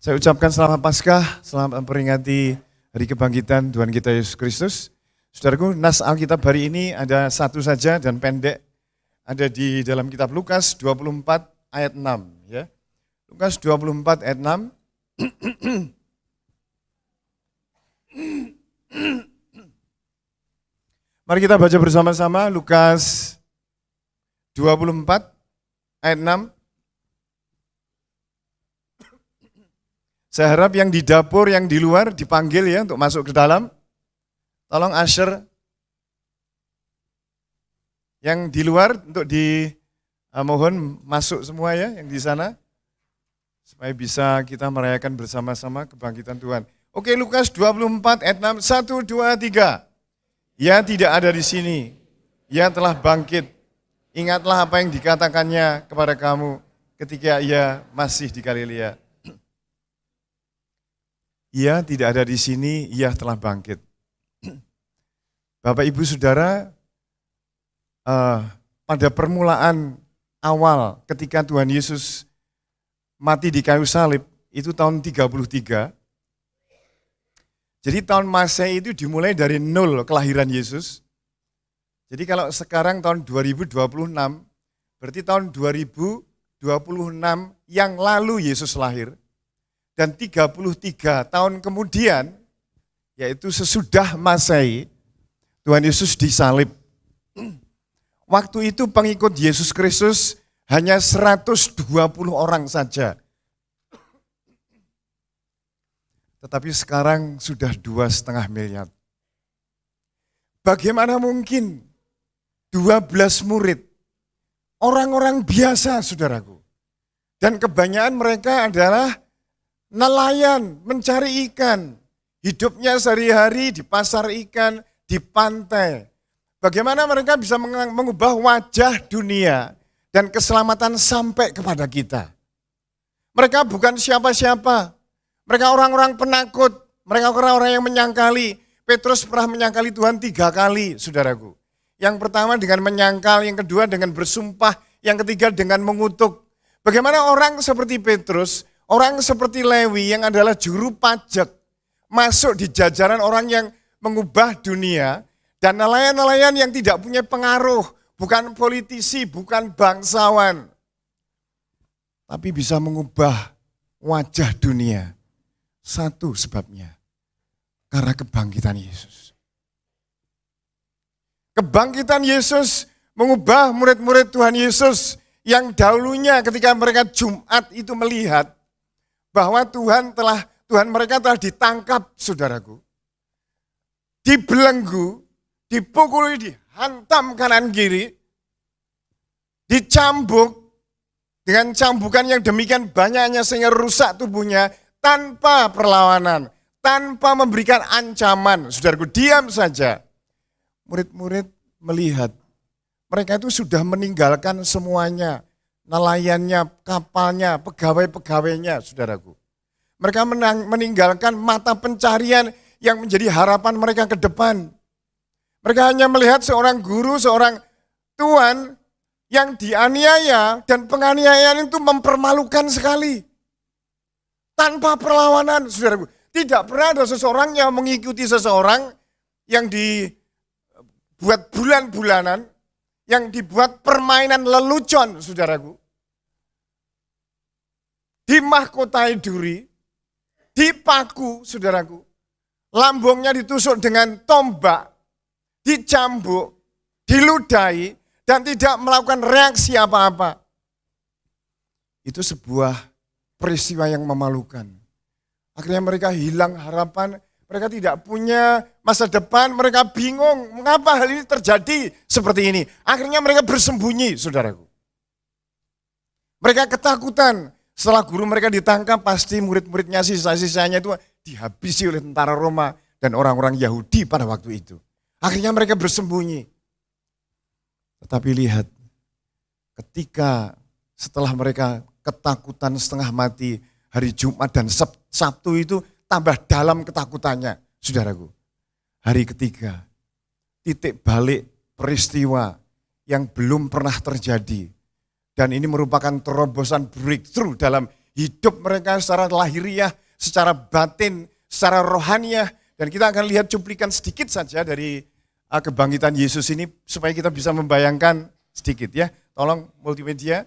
Saya ucapkan selamat Paskah, selamat memperingati Hari Kebangkitan Tuhan kita Yesus Kristus. Saudaraku, nas Alkitab hari ini ada satu saja dan pendek. Ada di dalam kitab Lukas 24 ayat 6. Ya. Lukas 24 ayat 6. Mari kita baca bersama-sama Lukas 24 ayat 6. Saya harap yang di dapur, yang di luar dipanggil ya untuk masuk ke dalam. Tolong usher yang di luar untuk mohon masuk semua ya yang di sana. Supaya bisa kita merayakan bersama-sama kebangkitan Tuhan. Oke, Lukas 24 ayat 6, 1, 2, 3. Ia tidak ada di sini, ia telah bangkit. Ingatlah apa yang dikatakannya kepada kamu ketika ia masih di Galilea. Ia tidak ada di sini, ia telah bangkit. Bapak, Ibu, Saudara, pada permulaan awal ketika Tuhan Yesus mati di kayu salib, itu tahun 33. Jadi tahun Masehi itu dimulai dari 0 kelahiran Yesus. Jadi kalau sekarang tahun 2026, berarti tahun 2026 yang lalu Yesus lahir. Dan 33 tahun kemudian, yaitu sesudah Masehi, Tuhan Yesus disalib. Waktu itu pengikut Yesus Kristus hanya 120 orang saja. Tetapi sekarang sudah 2,5 miliar. Bagaimana mungkin 12 murid, orang-orang biasa saudaraku. Dan kebanyakan mereka adalah nelayan, mencari ikan. Hidupnya sehari-hari di pasar ikan, di pantai. Bagaimana mereka bisa mengubah wajah dunia dan keselamatan sampai kepada kita. Mereka bukan siapa-siapa. Mereka orang-orang penakut. Mereka orang-orang yang menyangkali. Petrus pernah menyangkali Tuhan 3 kali, saudaraku. Yang pertama dengan menyangkal, yang kedua dengan bersumpah, yang ketiga dengan mengutuk. Bagaimana orang seperti Petrus, orang seperti Lewi yang adalah juru pajak, masuk di jajaran orang yang mengubah dunia, dan nelayan-nelayan yang tidak punya pengaruh, bukan politisi, bukan bangsawan, tapi bisa mengubah wajah dunia. Satu sebabnya, karena kebangkitan Yesus. Kebangkitan Yesus mengubah murid-murid Tuhan Yesus yang dahulunya ketika mereka Jumat itu melihat bahwa Tuhan mereka telah ditangkap, saudaraku. Dibelenggu, dipukuli, dihantam kanan kiri, dicambuk dengan cambukan yang demikian banyaknya sehingga rusak tubuhnya tanpa perlawanan, tanpa memberikan ancaman. Saudaraku, diam saja. Murid-murid melihat mereka itu sudah meninggalkan semuanya. Nelayannya, kapalnya, pegawai-pegawainya, saudaraku. Mereka meninggalkan mata pencarian yang menjadi harapan mereka ke depan. Mereka hanya melihat seorang guru, seorang tuan yang dianiaya dan penganiayaan itu mempermalukan sekali. Tanpa perlawanan, saudaraku. Tidak pernah ada seseorang yang mengikuti seseorang yang dibuat bulan-bulanan, yang dibuat permainan lelucon, saudaraku. Dimahkotai duri, dipaku, saudaraku. Lambungnya ditusuk dengan tombak, dicambuk, diludahi, dan tidak melakukan reaksi apa-apa. Itu sebuah peristiwa yang memalukan. Akhirnya mereka hilang harapan, mereka tidak punya masa depan, mereka bingung mengapa hal ini terjadi seperti ini. Akhirnya mereka bersembunyi, saudaraku. Mereka ketakutan. Setelah guru mereka ditangkap, pasti murid-muridnya, sisa-sisanya itu dihabisi oleh tentara Roma dan orang-orang Yahudi pada waktu itu. Akhirnya mereka bersembunyi. Tetapi lihat, ketika setelah mereka ketakutan setengah mati, hari Jumat dan Sabtu itu tambah dalam ketakutannya, saudaraku. Hari ketiga, titik balik peristiwa yang belum pernah terjadi. Dan ini merupakan terobosan breakthrough dalam hidup mereka secara lahiriah, secara batin, secara rohaniah. Dan kita akan lihat cuplikan sedikit saja dari kebangkitan Yesus ini supaya kita bisa membayangkan sedikit ya. Tolong multimedia.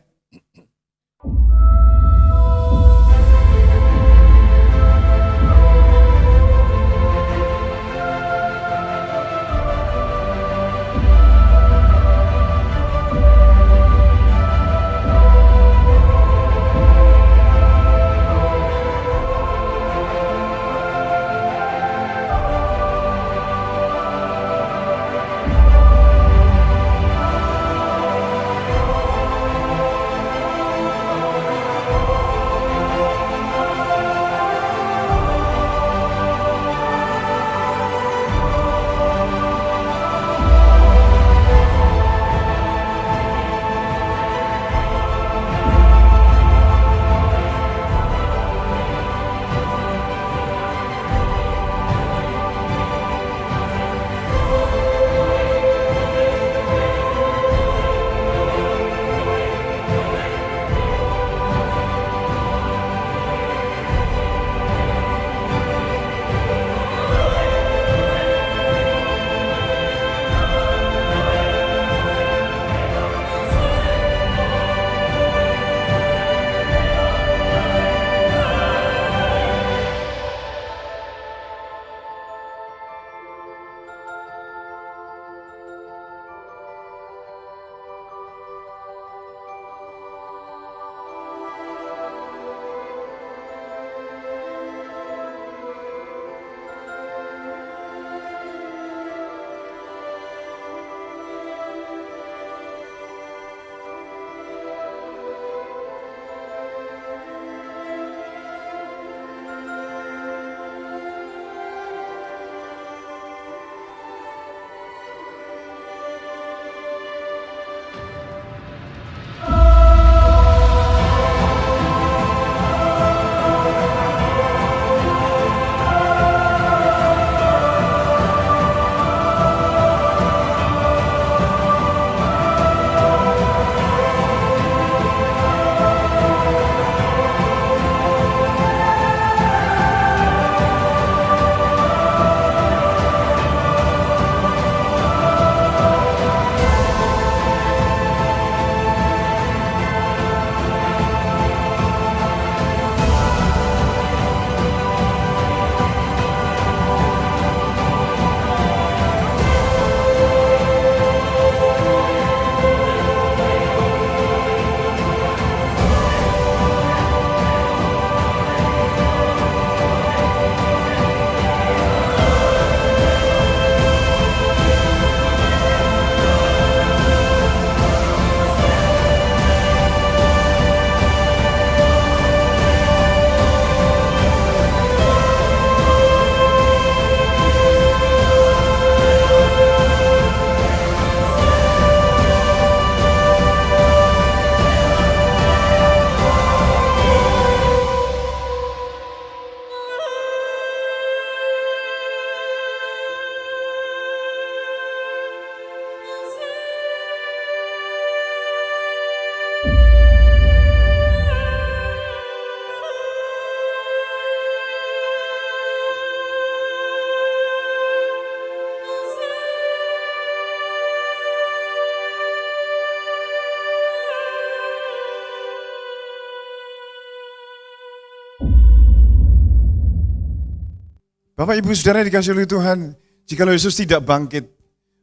Bapak Ibu Saudara dikasih oleh Tuhan, jika Yesus tidak bangkit,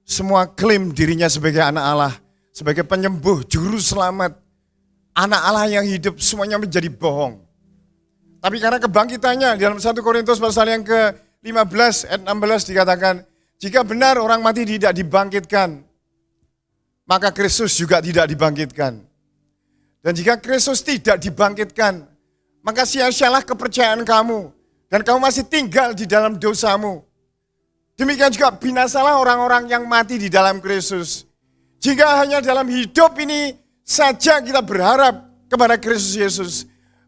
semua klaim dirinya sebagai anak Allah, sebagai penyembuh, juru selamat, anak Allah yang hidup, semuanya menjadi bohong. Tapi karena kebangkitannya, dalam 1 Korintus pasal yang ke-15 ayat 16 dikatakan, jika benar orang mati tidak dibangkitkan, maka Kristus juga tidak dibangkitkan. Dan jika Kristus tidak dibangkitkan, maka sia-sialah kepercayaan kamu. Dan kamu masih tinggal di dalam dosamu. Demikian juga binasalah orang-orang yang mati di dalam Kristus. Jika hanya dalam hidup ini saja kita berharap kepada Kristus Yesus,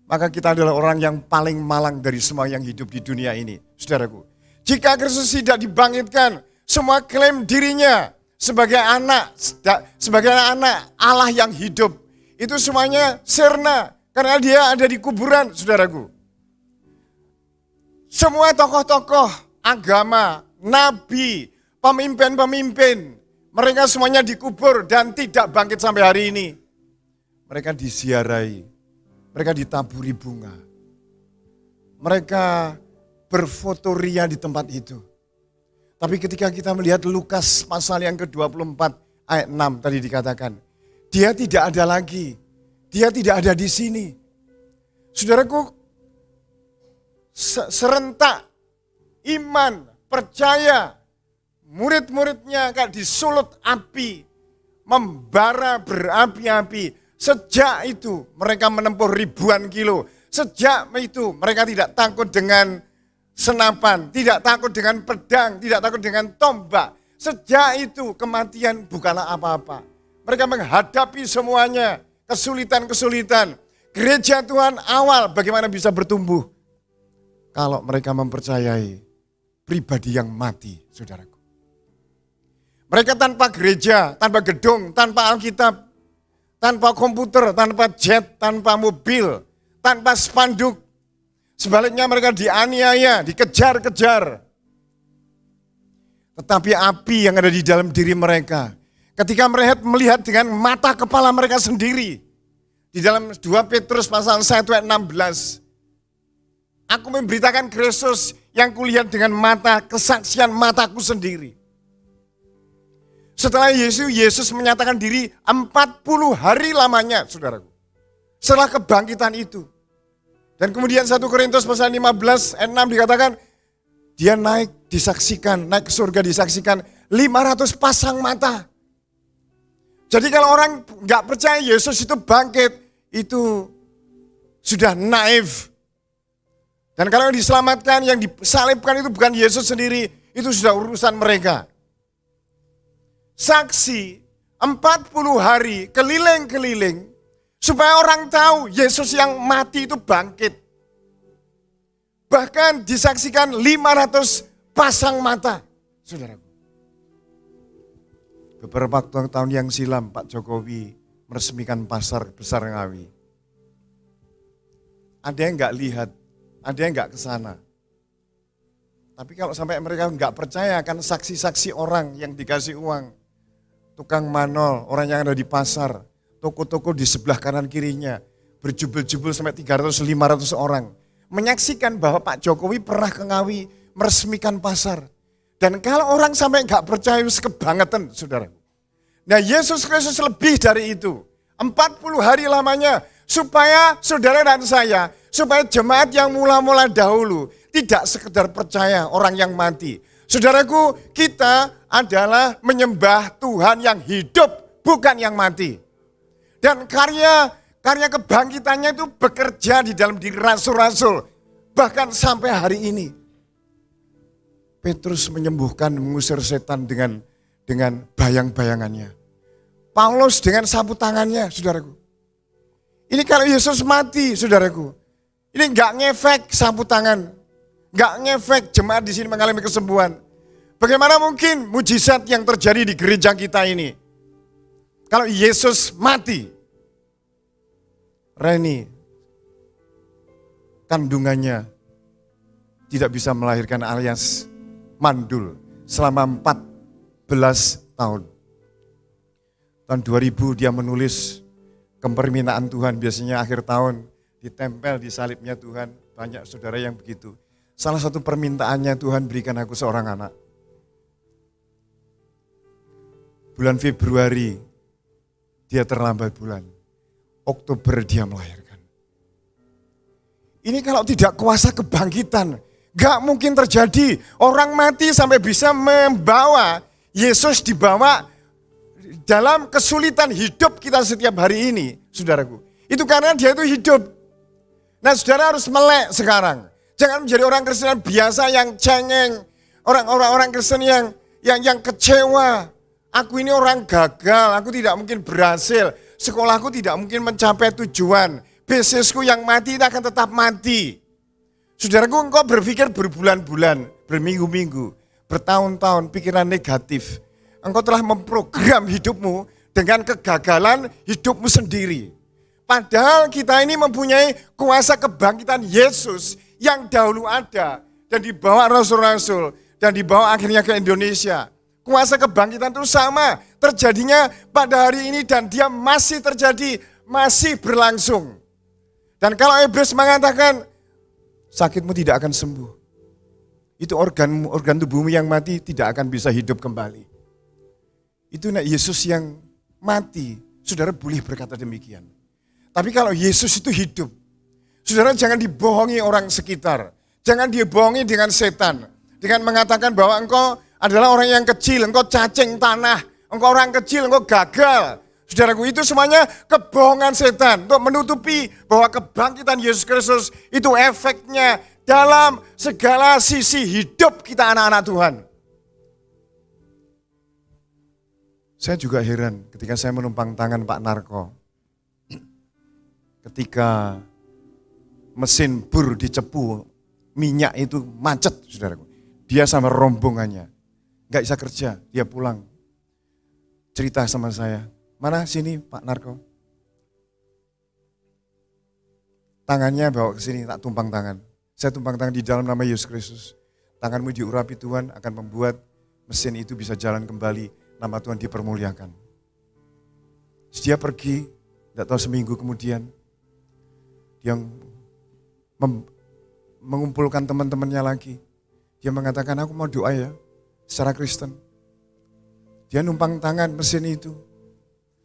maka kita adalah orang yang paling malang dari semua yang hidup di dunia ini, saudaraku. Jika Kristus tidak dibangkitkan, semua klaim dirinya sebagai anak Allah yang hidup, itu semuanya sirna, Karena dia ada di kuburan, saudaraku. Semua tokoh-tokoh agama, nabi, pemimpin-pemimpin, mereka semuanya dikubur dan tidak bangkit sampai hari ini. Mereka disiarai, mereka ditaburi bunga. Mereka berfotoria di tempat itu. Tapi ketika kita melihat Lukas pasal yang ke-24 ayat 6 tadi dikatakan, dia tidak ada lagi, dia tidak ada di sini. Saudaraku, serentak iman, percaya, murid-muridnya kayak disulut api, membara berapi-api. Sejak itu mereka menempuh ribuan kilo. Sejak itu mereka tidak takut dengan senapan, tidak takut dengan pedang, tidak takut dengan tombak. Sejak itu kematian bukanlah apa-apa. Mereka menghadapi semuanya, kesulitan-kesulitan. Gereja Tuhan awal bagaimana bisa bertumbuh? Kalau mereka mempercayai pribadi yang mati, saudaraku. Mereka tanpa gereja, tanpa gedung, tanpa Alkitab, tanpa komputer, tanpa jet, tanpa mobil, tanpa spanduk. Sebaliknya mereka dianiaya, dikejar-kejar. Tetapi api yang ada di dalam diri mereka, ketika mereka melihat dengan mata kepala mereka sendiri, di dalam 2 Petrus pasal 1 ayat 16, aku memberitakan Kristus yang kulihat dengan mata, kesaksian mataku sendiri. Setelah Yesus menyatakan diri 40 hari lamanya, saudaraku. Setelah kebangkitan itu. Dan kemudian 1 Korintus pasal 15 ayat 6 dikatakan, dia naik disaksikan, naik ke surga disaksikan 500 pasang mata. Jadi kalau orang gak percaya Yesus itu bangkit, itu sudah naif. Dan kalau yang diselamatkan, yang disalibkan itu bukan Yesus sendiri, itu sudah urusan mereka. Saksi 40 hari keliling-keliling, supaya orang tahu Yesus yang mati itu bangkit. Bahkan disaksikan 500 pasang mata, saudaraku. Beberapa tahun yang silam Pak Jokowi meresmikan pasar besar Ngawi. Ada yang gak lihat, ada yang gak kesana. Tapi kalau sampai mereka gak percaya akan saksi-saksi orang yang dikasih uang, tukang manol, orang yang ada di pasar, toko-toko di sebelah kanan kirinya, berjubel-jubel sampai 300-500 orang, menyaksikan bahwa Pak Jokowi pernah ke Ngawi meresmikan pasar. Dan kalau orang sampai gak percaya, kebangetan, saudara. Nah, Yesus Kristus lebih dari itu. 40 hari lamanya, supaya saudara dan saya, supaya jemaat yang mula-mula dahulu, tidak sekedar percaya orang yang mati. Saudaraku, kita adalah menyembah Tuhan yang hidup, bukan yang mati. Dan karya kebangkitannya itu bekerja di dalam diri rasul-rasul. Bahkan sampai hari ini. Petrus menyembuhkan, mengusir setan dengan bayang-bayangannya. Paulus dengan sapu tangannya, saudaraku. Ini kalau Yesus mati, saudaraku. Ini enggak ngefek sapu tangan. Enggak ngefek jemaat di sini mengalami kesembuhan. Bagaimana mungkin mujizat yang terjadi di gereja kita ini? Kalau Yesus mati. Reni, kandungannya tidak bisa melahirkan alias mandul selama 14 tahun. Tahun 2000 dia menulis kepermintaan Tuhan, biasanya akhir tahun ditempel di salibnya Tuhan, banyak saudara yang begitu. Salah satu permintaannya, Tuhan berikan aku seorang anak. Bulan Februari dia terlambat bulan, Oktober dia melahirkan. Ini kalau tidak kuasa kebangkitan, gak mungkin terjadi. Orang mati sampai bisa membawa, Yesus dibawa dalam kesulitan hidup kita setiap hari ini, saudaraku. Itu karena dia itu hidup. Nah, saudara harus melek sekarang. Jangan menjadi orang Kristen biasa yang cengeng, orang Kristen yang kecewa. Aku ini orang gagal, aku tidak mungkin berhasil. Sekolahku tidak mungkin mencapai tujuan. Bisnisku yang mati akan tetap mati. Saudaraku, engkau berpikir berbulan-bulan, berminggu-minggu, bertahun-tahun, pikiran negatif. Engkau telah memprogram hidupmu dengan kegagalan hidupmu sendiri. Padahal kita ini mempunyai kuasa kebangkitan Yesus yang dahulu ada dan dibawa rasul-rasul dan dibawa akhirnya ke Indonesia. Kuasa kebangkitan itu sama terjadinya pada hari ini dan dia masih terjadi, masih berlangsung. Dan kalau Iblis mengatakan sakitmu tidak akan sembuh, itu organ tubuhmu yang mati tidak akan bisa hidup kembali. Itu Yesus yang mati, saudara boleh berkata demikian. Tapi kalau Yesus itu hidup, saudara jangan dibohongi orang sekitar. Jangan dibohongi dengan setan. Dengan mengatakan bahwa engkau adalah orang yang kecil, engkau cacing tanah, engkau orang kecil, engkau gagal. Saudaraku, itu semuanya kebohongan setan untuk menutupi bahwa kebangkitan Yesus Kristus itu efeknya dalam segala sisi hidup kita anak-anak Tuhan. Saya juga heran ketika saya menumpang tangan Pak Narko. Ketika mesin bur dicepu, minyak itu macet, saudaraku. Dia sama rombongannya, gak bisa kerja, dia pulang. Cerita sama saya, mana sini Pak Narko. Tangannya bawa ke sini, tak tumpang tangan. Saya tumpang tangan di dalam nama Yesus Kristus. Tanganmu diurapi Tuhan akan membuat mesin itu bisa jalan kembali. Nama Tuhan dipermuliakan. Dia pergi, tidak tahu seminggu kemudian, dia mengumpulkan teman-temannya lagi. Dia mengatakan, aku mau doa ya, secara Kristen. Dia numpang tangan mesin itu.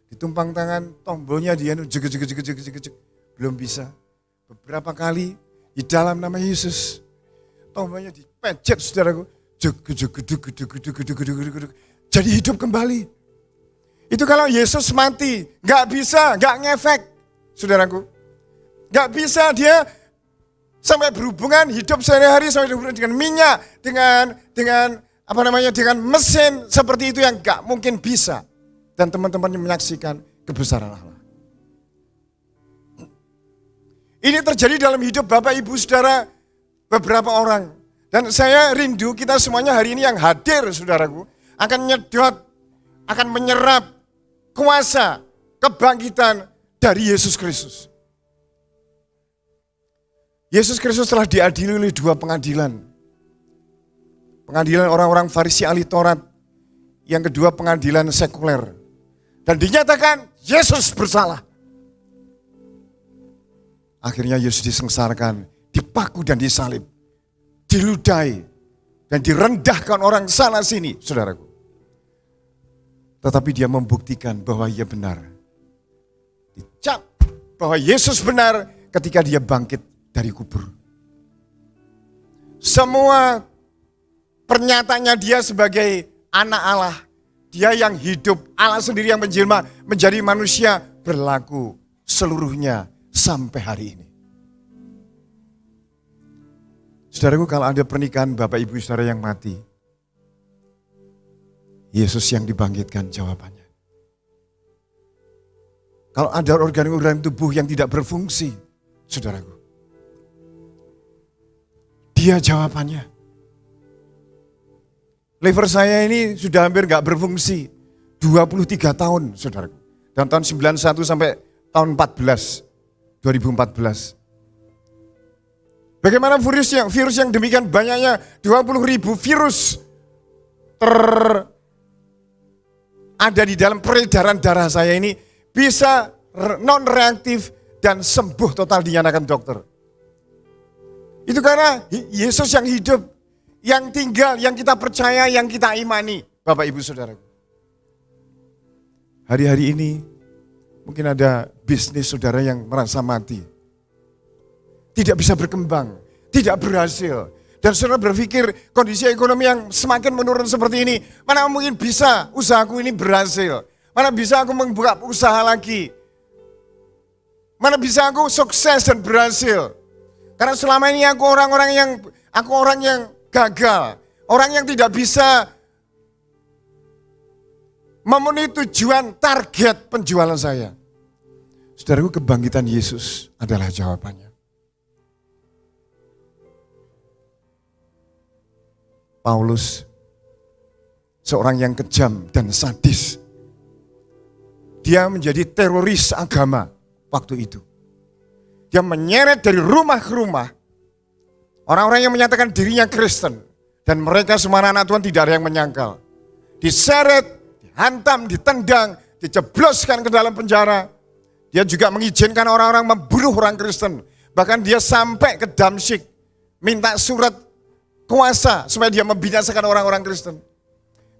Ditumpang tangan, tombolnya dia jeg, belum bisa. Beberapa kali di dalam nama Yesus, tombolnya dipencet, saudaraku. Jadi hidup kembali. Itu kalau Yesus mati, gak bisa, gak ngefek, saudaraku. Gak bisa dia sampai berhubungan hidup sehari-hari sampai berhubungan dengan minyak, dengan mesin seperti itu yang gak mungkin bisa. Dan teman-teman menyaksikan kebesaran Allah. Ini terjadi dalam hidup Bapak Ibu Saudara beberapa orang. Dan saya rindu kita semuanya hari ini yang hadir, saudaraku, akan nyedot, akan menyerap kuasa kebangkitan dari Yesus Kristus. Yesus Kristus telah diadili oleh dua pengadilan. Pengadilan orang-orang Farisi ahli Taurat, yang kedua pengadilan sekuler. Dan dinyatakan Yesus bersalah. Akhirnya Yesus disengsarakan, dipaku dan disalib, diludahi, dan direndahkan orang sana sini, saudaraku. Tetapi dia membuktikan bahwa ia benar. Dicap bahwa Yesus benar ketika dia bangkit dari kubur. Semua pernyataannya dia sebagai anak Allah, dia yang hidup, Allah sendiri yang menjelma menjadi manusia, berlaku seluruhnya sampai hari ini. Saudaraku, kalau ada pernikahan Bapak Ibu Saudara yang mati, Yesus yang dibangkitkan jawabannya. Kalau ada organ-organ tubuh yang tidak berfungsi, saudaraku, dia jawabannya. Liver saya ini sudah hampir gak berfungsi. 23 tahun, saudaraku. Dan tahun 91 sampai tahun 2014. Bagaimana virus yang demikian banyaknya, 20.000 virus ada di dalam peredaran darah saya ini bisa non-reaktif dan sembuh total dinyatakan dokter. Itu karena Yesus yang hidup, yang tinggal, yang kita percaya, yang kita imani, Bapak Ibu Saudara. Hari-hari ini mungkin ada bisnis saudara yang merasa mati. Tidak bisa berkembang, tidak berhasil. Dan saudara berpikir kondisi ekonomi yang semakin menurun seperti ini, mana mungkin bisa usahaku ini berhasil. Mana bisa aku membuka usaha lagi. Mana bisa aku sukses dan berhasil. Karena selama ini aku orang yang gagal. Orang yang tidak bisa memenuhi tujuan target penjualan saya. Saudaraku, kebangkitan Yesus adalah jawabannya. Paulus, seorang yang kejam dan sadis. Dia menjadi teroris agama. waktu itu. Dia menyeret dari rumah ke rumah orang-orang yang menyatakan dirinya Kristen. Dan mereka semua anak Tuhan tidak ada yang menyangkal. Diseret, dihantam, ditendang, dijebloskan ke dalam penjara. Dia juga mengizinkan orang-orang membunuh orang Kristen. Bahkan dia sampai ke Damsyik, minta surat kuasa supaya dia membinasakan orang-orang Kristen.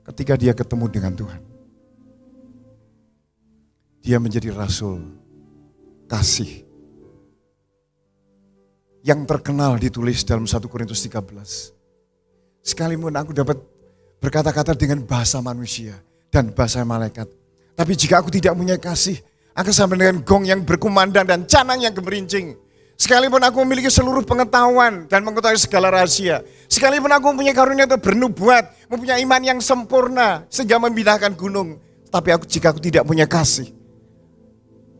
Ketika dia ketemu dengan Tuhan, dia menjadi rasul kasih. Yang terkenal ditulis dalam 1 Korintus 13. Sekalipun aku dapat berkata-kata dengan bahasa manusia dan bahasa malaikat. Tapi jika aku tidak punya kasih, aku sama dengan gong yang berkumandang dan canang yang gemerincing. Sekalipun aku memiliki seluruh pengetahuan dan mengetahui segala rahasia. Sekalipun aku mempunyai karunia untuk bernubuat, mempunyai iman yang sempurna sehingga membinakan gunung. Tapi jika aku tidak punya kasih,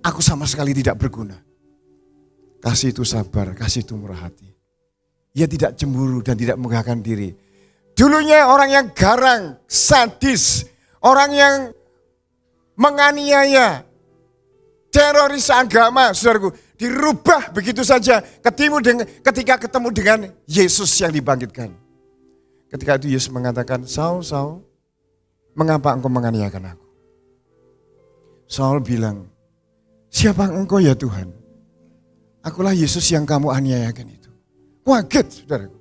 aku sama sekali tidak berguna. Kasih itu sabar, kasih itu murah hati. Ia tidak cemburu dan tidak megahkan diri. Dulunya orang yang garang, sadis, orang yang menganiaya, teroris agama, saudaraku, dirubah begitu saja ketika ketemu dengan Yesus yang dibangkitkan. Ketika itu Yesus mengatakan, Saul, Saul, mengapa engkau menganiayakan aku? Saul bilang, siapa engkau ya Tuhan? Akulah Yesus yang kamu aniayakan itu. Kaget, saudaraku.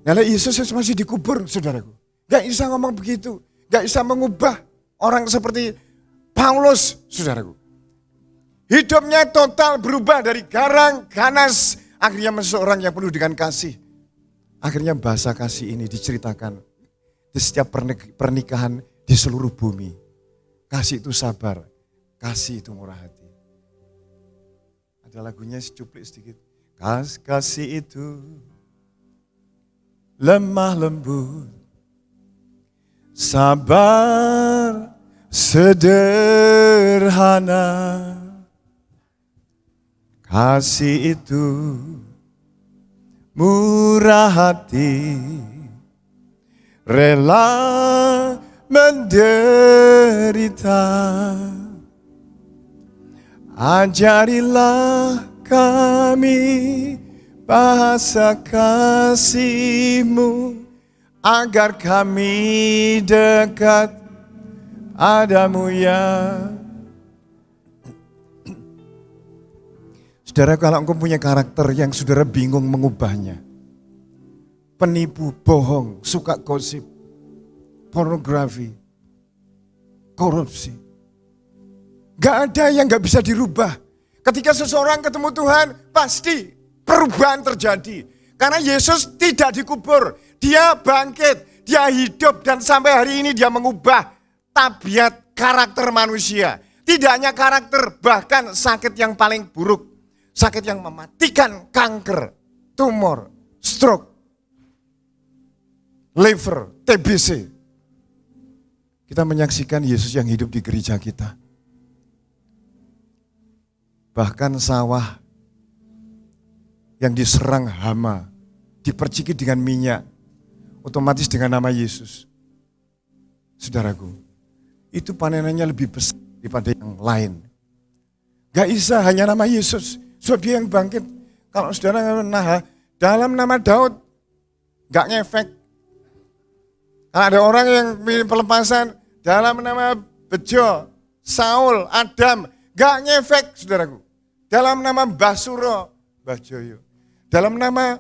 Nah, Yesus masih dikubur, saudaraku. Gak bisa ngomong begitu. Gak bisa mengubah orang seperti Paulus, saudaraku. Hidupnya total berubah dari garang, ganas. Akhirnya menjadi seorang yang penuh dengan kasih. Akhirnya bahasa kasih ini diceritakan di setiap pernikahan di seluruh bumi. Kasih itu sabar, kasih itu murah hati. Ada lagunya secuplik sedikit. Kasih itu lemah lembut, sabar sederhana. Kasih itu murah hati, rela menderita. Ajarilah kami bahasa kasih-Mu agar kami dekat padamu ya. Saudara, kalau engkau punya karakter yang saudara bingung mengubahnya, penipu, bohong, suka gosip, pornografi, korupsi, gak ada yang gak bisa dirubah. Ketika seseorang ketemu Tuhan, pasti perubahan terjadi. Karena Yesus tidak dikubur, dia bangkit, dia hidup, dan sampai hari ini dia mengubah tabiat karakter manusia. Tidak hanya karakter, bahkan sakit yang paling buruk. Sakit yang mematikan, kanker, tumor, stroke, liver, TBC. Kita menyaksikan Yesus yang hidup di gereja kita. Bahkan sawah yang diserang hama, dipercikit dengan minyak, otomatis dengan nama Yesus. Saudaraku, itu panenannya lebih besar daripada yang lain. Gak bisa hanya nama Yesus, sebab dia yang bangkit. Kalau saudara dalam nama Daud, gak ngefek. Kalau ada orang yang pilih pelepasan, dalam nama Bejo, Saul, Adam, gak ngefek, saudaraku. Dalam nama Mbah Suro, Mbah Joyo. Dalam nama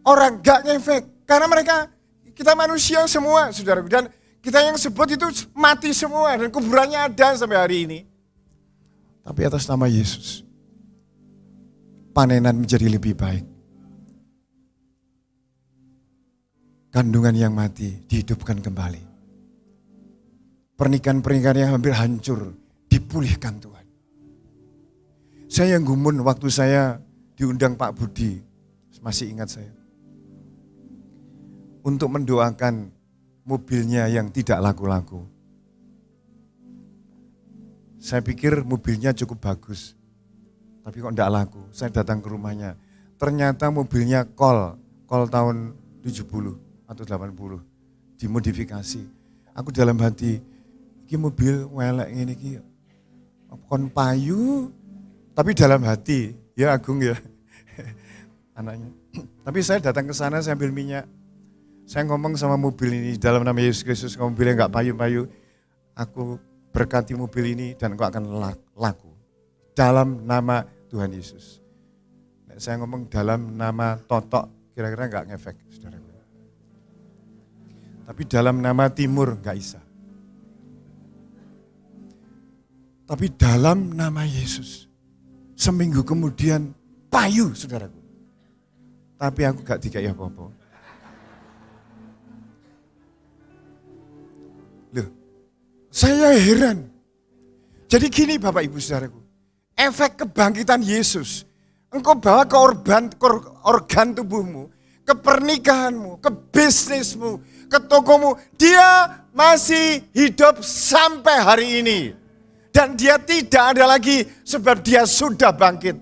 orang gak ngefek. Karena mereka, kita manusia semua, saudaraku. Dan kita yang sebut itu mati semua. Dan kuburannya ada sampai hari ini. Tapi atas nama Yesus, panenan menjadi lebih baik. Kandungan yang mati dihidupkan kembali. Pernikahan-pernikahan yang hampir hancur dipulihkan Tuhan. Saya yang gumun waktu saya diundang Pak Budi, masih ingat saya, untuk mendoakan mobilnya yang tidak laku-laku. Saya pikir mobilnya cukup bagus, tapi kok tidak laku. Saya datang ke rumahnya, ternyata mobilnya kol tahun 70 atau 80, dimodifikasi. Aku dalam hati, ini mobil welek ini, kon payu, tapi dalam hati, ya Agung ya, anaknya. Tapi saya datang ke sana, saya ambil minyak. Saya ngomong sama mobil ini, dalam nama Yesus Kristus, mobilnya enggak payu-payu. Aku berkati mobil ini dan engkau akan laku. Dalam nama Tuhan Yesus. Saya ngomong dalam nama Totok, kira-kira enggak ngefek, saudara. Tapi dalam nama Timur enggak bisa. Tapi dalam nama Yesus, seminggu kemudian payu, saudaraku. Tapi aku gak dikai apa-apa. Loh, saya heran. Jadi gini Bapak Ibu saudaraku, efek kebangkitan Yesus, engkau bawa ke organ tubuhmu, ke pernikahanmu, ke bisnismu, ke tokomu, dia masih hidup sampai hari ini. Dan dia tidak ada lagi sebab dia sudah bangkit.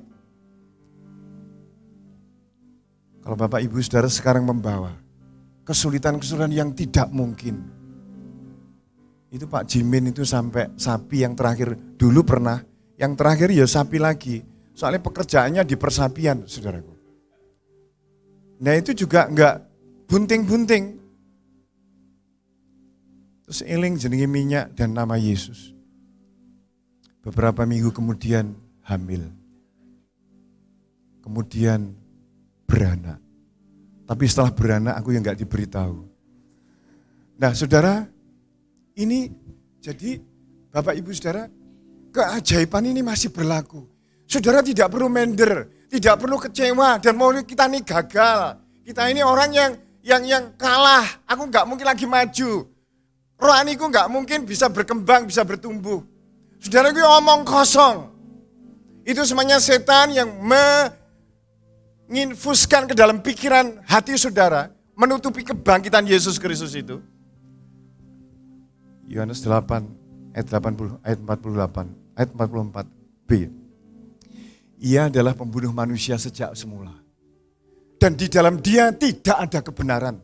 Kalau Bapak Ibu Saudara sekarang membawa kesulitan-kesulitan yang tidak mungkin. Itu Pak Jimin itu sampai sapi yang terakhir dulu pernah, yang terakhir ya sapi lagi. Soalnya pekerjaannya di persapian, saudaraku. Nah itu juga enggak bunting-bunting. Terus eling jenenge minyak dan nama Yesus. Beberapa minggu kemudian hamil. Kemudian beranak. Tapi setelah beranak aku yang enggak diberitahu. Nah saudara, ini jadi Bapak Ibu Saudara, keajaiban ini masih berlaku. Saudara tidak perlu minder, tidak perlu kecewa dan mau kita ini gagal. Kita ini orang yang kalah, aku enggak mungkin lagi maju. Rohaniku enggak mungkin bisa berkembang, bisa bertumbuh. Saudara gue omong kosong. Itu semuanya setan yang menginfuskan ke dalam pikiran hati saudara, menutupi kebangkitan Yesus Kristus itu. Yohanes 8 ayat 80 ayat 48 ayat 44b. Ia adalah pembunuh manusia sejak semula. Dan di dalam dia tidak ada kebenaran.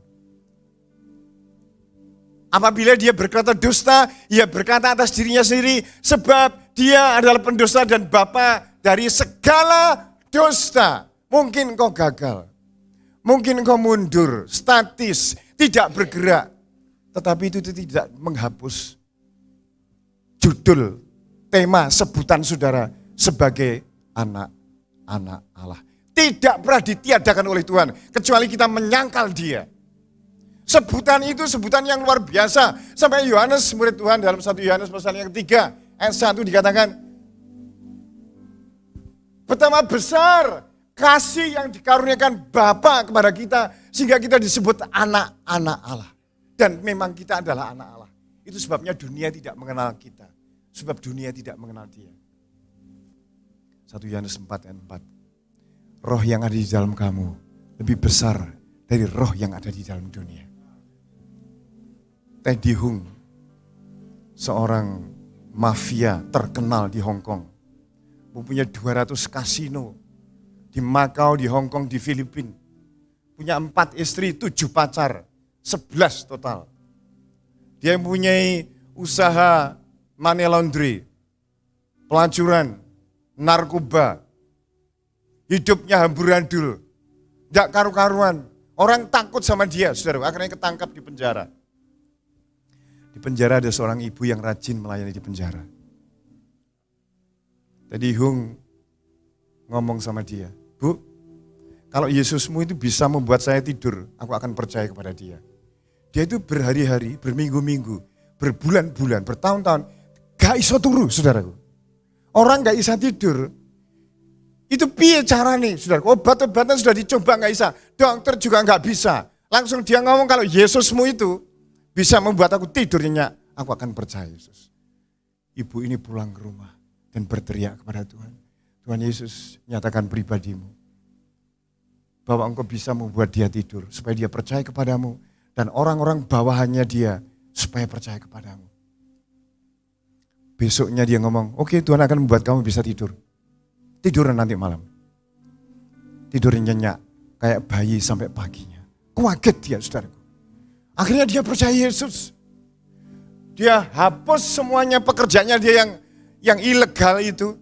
Apabila dia berkata dusta, ia berkata atas dirinya sendiri, sebab dia adalah pendusta dan bapa dari segala dusta. Mungkin engkau gagal, mungkin engkau mundur, statis, tidak bergerak. Tetapi itu tidak menghapus judul, tema, sebutan saudara sebagai anak-anak Allah. Tidak pernah ditiadakan oleh Tuhan, kecuali kita menyangkal dia. Sebutan itu sebutan yang luar biasa. Sampai Yohanes murid Tuhan dalam 1 Yohanes pasal yang ketiga ayat 1 dikatakan, betapa besar kasih yang dikaruniakan Bapa kepada kita sehingga kita disebut anak-anak Allah. Dan memang kita adalah anak Allah. Itu sebabnya dunia tidak mengenal kita. Sebab dunia tidak mengenal dia. 1 Yohanes 4 ayat 4. Roh yang ada di dalam kamu lebih besar dari roh yang ada di dalam dunia. Teddy Hung, seorang mafia terkenal di Hong Kong, mempunyai 200 kasino di Macau, di Hong Kong, di Filipina. Punya 4 istri, 7 pacar, 11 total. Dia mempunyai usaha money laundry, pelacuran, narkoba, hidupnya amburadul, tidak karu-karuan. Orang takut sama dia, saudara, akhirnya ketangkap di penjara. Di penjara ada seorang ibu yang rajin melayani di penjara. Tadi Hung ngomong sama dia, Bu, kalau Yesusmu itu bisa membuat saya tidur, aku akan percaya kepada dia. Dia itu berhari-hari, berminggu-minggu, berbulan-bulan, bertahun-tahun, gak iso turu, saudaraku. Orang gak bisa tidur. Itu piye caranya, saudaraku? Obat-obatan sudah dicoba gak bisa, dokter juga gak bisa. Langsung dia ngomong kalau Yesusmu itu bisa membuat aku tidur nyenyak, aku akan percaya Yesus. Ibu ini pulang ke rumah dan berteriak kepada Tuhan. Tuhan Yesus, nyatakan pribadimu. Bahwa engkau bisa membuat dia tidur supaya dia percaya kepadamu. Dan orang-orang bawahannya dia supaya percaya kepadamu. Besoknya dia ngomong, oke, Tuhan akan membuat kamu bisa tidur. Tidur nanti malam. Tidur nyenyak kayak bayi sampai paginya. Kaget dia, saudaraku. Akhirnya dia percaya Yesus. Dia hapus semuanya pekerjaannya dia yang ilegal itu.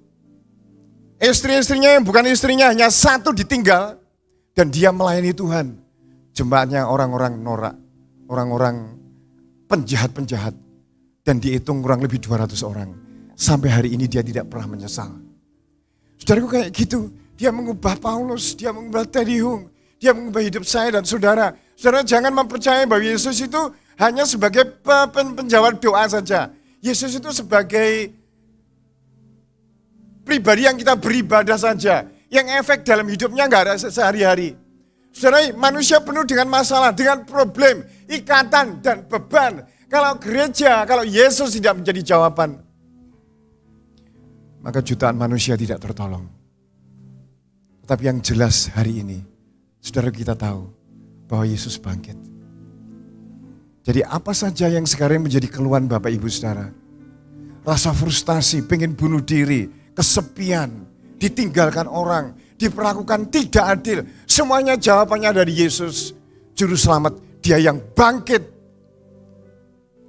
Istri-istrinya yang bukan istrinya hanya satu ditinggal. Dan dia melayani Tuhan. Jemaatnya orang-orang norak, orang-orang penjahat-penjahat. Dan dihitung kurang lebih 200 orang. Sampai hari ini dia tidak pernah menyesal. Saudaraku kayak gitu. Dia mengubah Paulus, dia mengubah Teddy Hung. Dia mengubah hidup saya dan saudara. Saudara jangan mempercayai bahwa Yesus itu hanya sebagai penjawab doa saja. Yesus itu sebagai pribadi yang kita beribadah saja. Yang efek dalam hidupnya enggak ada sehari-hari. Saudara, manusia penuh dengan masalah, dengan problem, ikatan dan beban. Kalau gereja, kalau Yesus tidak menjadi jawaban, maka jutaan manusia tidak tertolong. Tapi yang jelas hari ini, saudara kita tahu bahwa Yesus bangkit. Jadi apa saja yang sekarang menjadi keluhan Bapak Ibu Saudara? Rasa frustasi, pengen bunuh diri, kesepian, ditinggalkan orang, diperlakukan tidak adil. Semuanya jawabannya dari Yesus, Juru Selamat. Dia yang bangkit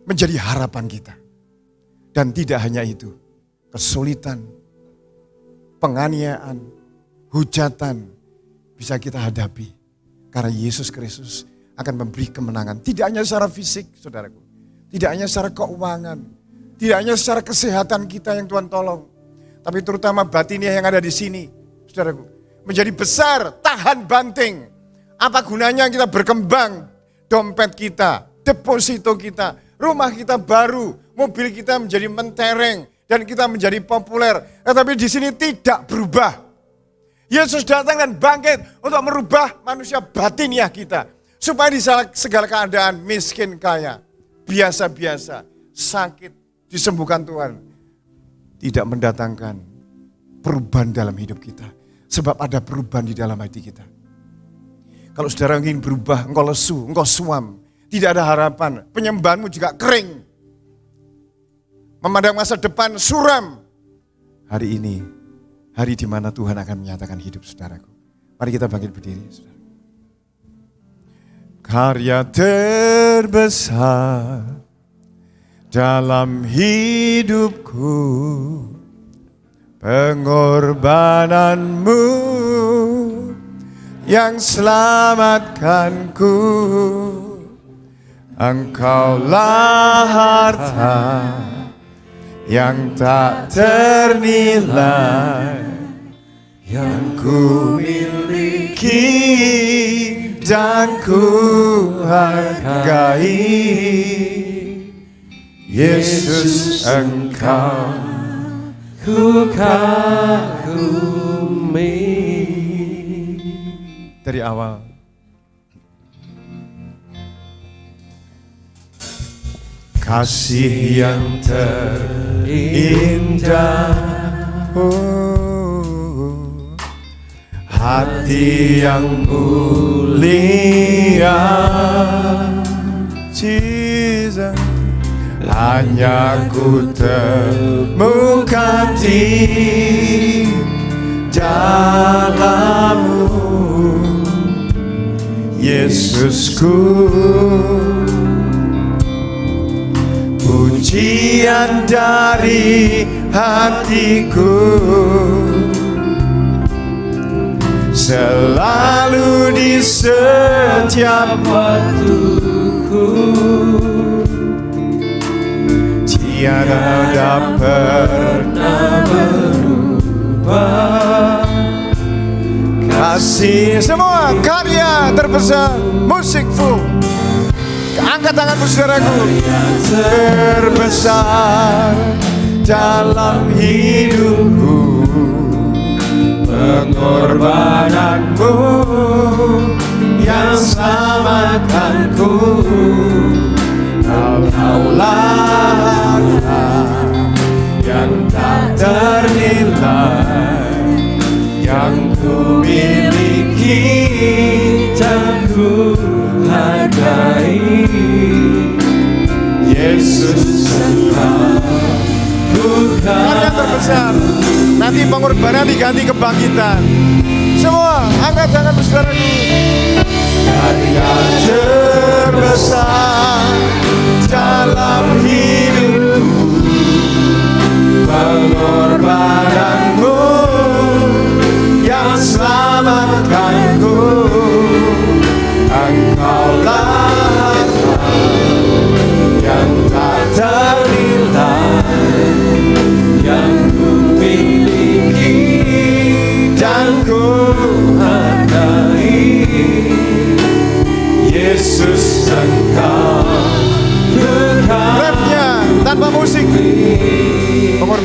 menjadi harapan kita. Dan tidak hanya itu, kesulitan, penganiayaan, hujatan bisa kita hadapi. Karena Yesus Kristus akan memberi kemenangan. Tidak hanya secara fisik, saudaraku. Tidak hanya secara keuangan. Tidak hanya secara kesehatan kita yang Tuhan tolong. Tapi terutama batinnya yang ada di sini, saudaraku. Menjadi besar, tahan banting. Apa gunanya kita berkembang? Dompet kita, deposito kita, rumah kita baru, mobil kita menjadi mentereng. Dan kita menjadi populer. Tetapi di sini tidak berubah. Yesus datang dan bangkit untuk merubah manusia batiniah kita. Supaya di segala keadaan miskin kaya, biasa-biasa, sakit, disembuhkan Tuhan. Tidak mendatangkan perubahan dalam hidup kita. Sebab ada perubahan di dalam hati kita. Kalau saudara ingin berubah, engkau lesu, engkau suam. Tidak ada harapan, penyembahanmu juga kering. Memandang masa depan suram. Hari ini, hari di mana Tuhan akan menyatakan hidup saudaraku. Mari kita bangkit berdiri, saudara. Karya terbesar dalam hidupku, pengorbananmu yang selamatkanku. Engkaulah harta yang tak ternilai, yang ku miliki dan ku hargai. Yesus, Engkau ku kagumi. Dari awal kasih yang terindah, hati yang mulia, Jesus, hanya ku temukan di dalam-Mu, Yesusku. Pujian dari hatiku selalu di setiap waktuku, tiada pernah berubah. Kasih semua karya terbesar musikku. Angkat tanganmu saudaraku. Terbesar dalam hidupku, pengorbananmu yang selamatkanku. Engkaulah yang tak ternilai, yang ku miliki dan ku hargai. Yesus, Engkau ku karya terbesar. Nanti pengorbanan diganti kebangkitan. Semua angkat tangan saudaraku. Karya terbesar dalam hidupku,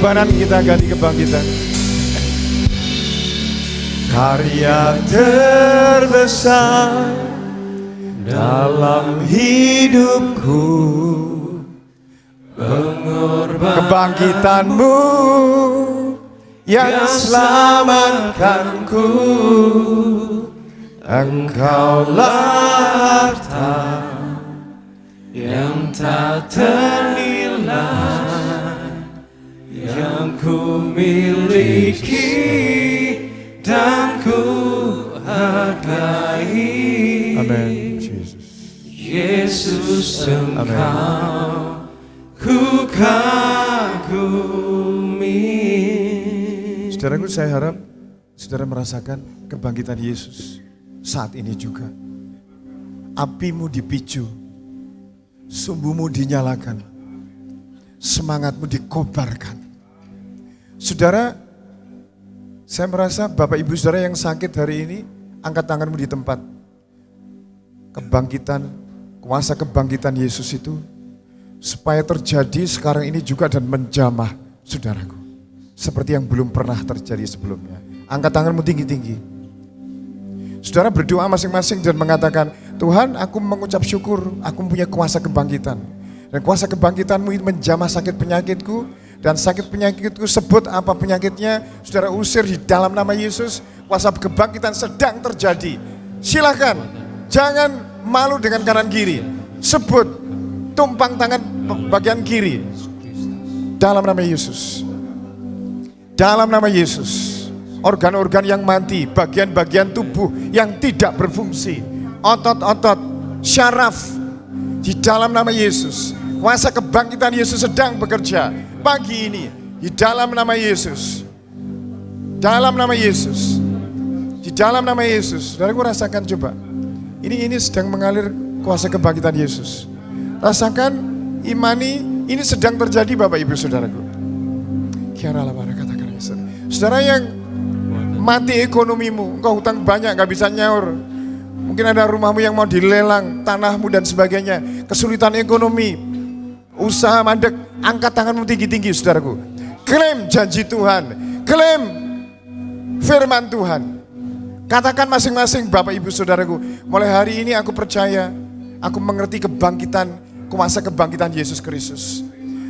pengorbanan kita ganti kebangkitan. Karya terbesar dalam hidupku, kebangkitanmu yang selamatkanku. Engkaulah harta yang tak ternilai, yang ku miliki dan ku hargai. Amin. Yesus, Engkau ku kagumi. Saudaraku, saya harap saudara merasakan kebangkitan Yesus saat ini juga. Apimu dipicu, sumbumu dinyalakan, semangatmu dikobarkan. Saudara, saya merasa Bapak Ibu Saudara yang sakit hari ini, angkat tanganmu di tempat. Kebangkitan, kuasa kebangkitan Yesus itu supaya terjadi sekarang ini juga dan menjamah saudaraku. Seperti yang belum pernah terjadi sebelumnya. Angkat tanganmu tinggi-tinggi. Saudara berdoa masing-masing dan mengatakan, Tuhan, aku mengucap syukur, aku punya kuasa kebangkitan. Dan kuasa kebangkitanmu itu menjamah sakit penyakitku. Dan sakit penyakitku, sebut apa penyakitnya, saudara usir di dalam nama Yesus. Kuasa kebangkitan sedang terjadi. Silakan, jangan malu dengan kanan kiri. Sebut, tumpang tangan bagian kiri. Dalam nama Yesus. Dalam nama Yesus. Organ-organ yang mati, bagian-bagian tubuh yang tidak berfungsi, otot-otot, syaraf, di dalam nama Yesus. Kuasa kebangkitan Yesus sedang bekerja pagi ini, di dalam nama Yesus. Dalam nama Yesus. Di dalam nama Yesus. Saudaraku rasakan coba. Ini sedang mengalir kuasa kebangkitan Yesus. Rasakan, imani, ini sedang terjadi Bapak Ibu Saudaraku. Saudara yang mati ekonomimu, engkau hutang banyak, gak bisa nyaur. Mungkin ada rumahmu yang mau dilelang, tanahmu dan sebagainya. Kesulitan ekonomi, usaha mandek, angkat tanganmu tinggi-tinggi saudaraku. Klaim janji Tuhan, klaim firman Tuhan. Katakan masing-masing Bapak Ibu Saudaraku, mulai hari ini aku percaya, aku mengerti kebangkitan, kuasa kebangkitan Yesus Kristus.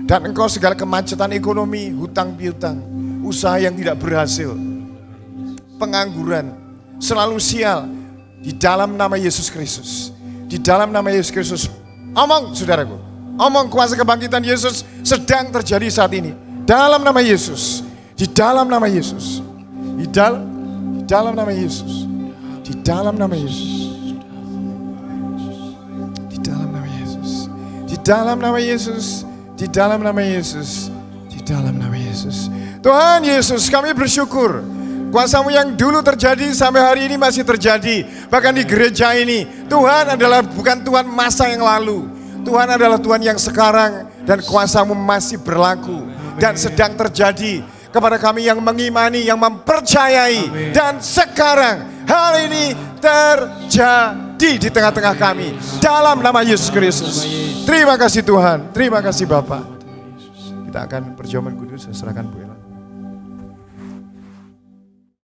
Dan engkau segala kemacetan ekonomi, hutang piutang, usaha yang tidak berhasil, pengangguran, selalu sial, di dalam nama Yesus Kristus. Di dalam nama Yesus Kristus. Omong saudaraku, omong kuasa kebangkitan Yesus sedang terjadi saat ini. Dalam nama Yesus. Di dalam nama Yesus. Di dalam nama Yesus. Di dalam nama Yesus. Di dalam nama Yesus. Di dalam nama Yesus. Di dalam nama Yesus. Di dalam nama Yesus. Tuhan Yesus, kami bersyukur. Kuasa-Mu yang dulu terjadi sampai hari ini masih terjadi. Bahkan di gereja ini, Tuhan adalah bukan Tuhan masa yang lalu. Tuhan adalah Tuhan yang sekarang, dan kuasa-Mu masih berlaku dan sedang terjadi kepada kami yang mengimani, yang mempercayai. Amin. Dan sekarang hal ini terjadi di tengah-tengah kami dalam nama Yesus Kristus. Terima kasih Tuhan, terima kasih Bapak. Kita akan perjamuan kudus, saya serahkan Bu Ella.